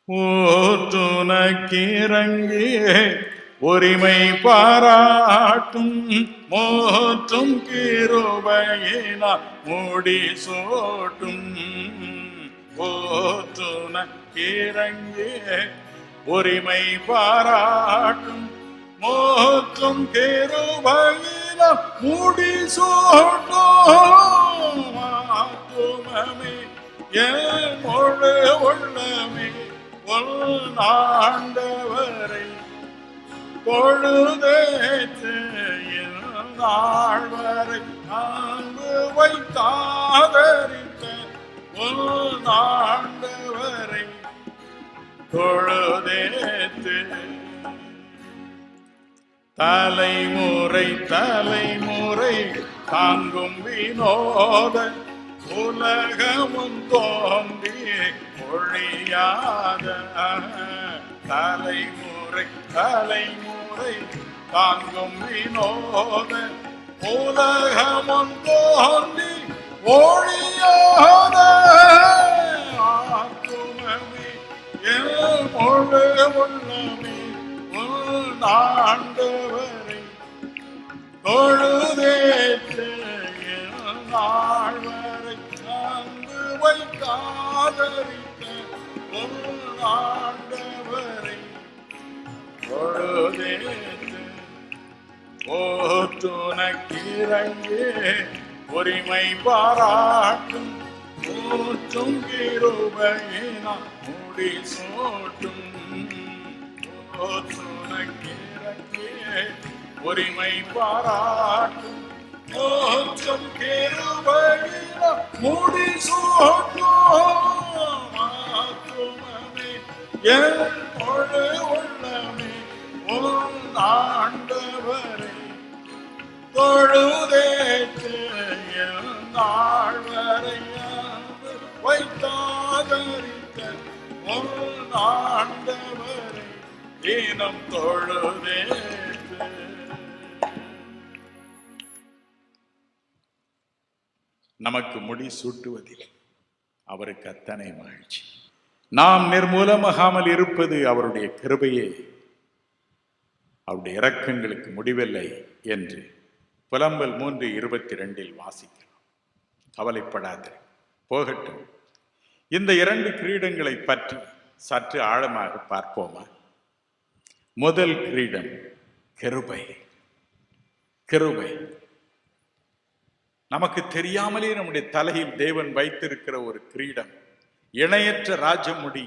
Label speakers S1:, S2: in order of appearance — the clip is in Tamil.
S1: ஓற்றுனக்கிறங்கி உரிமை பாராட்டும் மோற்றும் கிருபையினா முடி சோட்டும். ஓற்றுனக்கிறங்கி உரிமை பாராட்டும் மோற்றும் கிருபையினா முடி சோட்டும். ஆத்துமமே என் முழு உள்ளமே ஆண்டவரை பொழுதேற்று நாள் வரை அன்பு வைத்தாதரித்த ஆண்டவரை பொழுதேற்று. தலைமுறை தலைமுறை தாங்கும் வினோத உலகமும் தோன்றி ஒழியாத தலைமுறை தலைமுறை தாங்கும் வினோத உலகமும் தோன்றி ஒழியாத ஆத்துமமே என் முழு உள்ளமே ஆண்டவரை தொழுதேற்று நாள் வரை அன்பு வைத்தாதரித்த ஆண்டவரை தொழுதேற்று. ஓற்றுனக்கிறங்கி உரிமை பாராட்டும் மூற்றும் கிருபையினா முடி சோட்டும். ஓற்றுனக்கிறங்கி உரிமை பாராட்டும் மோற்றும் கிருபையினா முடி சோட்டும். ஆத்துமமே என் முழு உள்ளமே ஆண்டவரை தொழுதேற்று நாள் வரை அன்பு வைத்தாதரித்த ஆண்டவரை தினம் தொழுதேற்று. நமக்கு முடி சூட்டுவதில் அவருக்கு அத்தனை மகிழ்ச்சி. நாம் நிர்மூலமாகாமல் இருப்பது அவருடைய கிருபையே, அவருடைய இரக்கங்களுக்கு முடிவில்லை என்று புலம்பல் 3:22 வாசிக்கிறோம். கவலைப்படாது, போகட்டும். இந்த 2 கிரீடங்களை பற்றி சற்று ஆழமாக பார்ப்போமா? முதல் கிரீடம் கிருபை. கிருபை நமக்கு தெரியாமலே நம்முடைய தலையில் தேவன் வைத்திருக்கிற ஒரு கிரீடம், இணையற்ற ராஜமுடி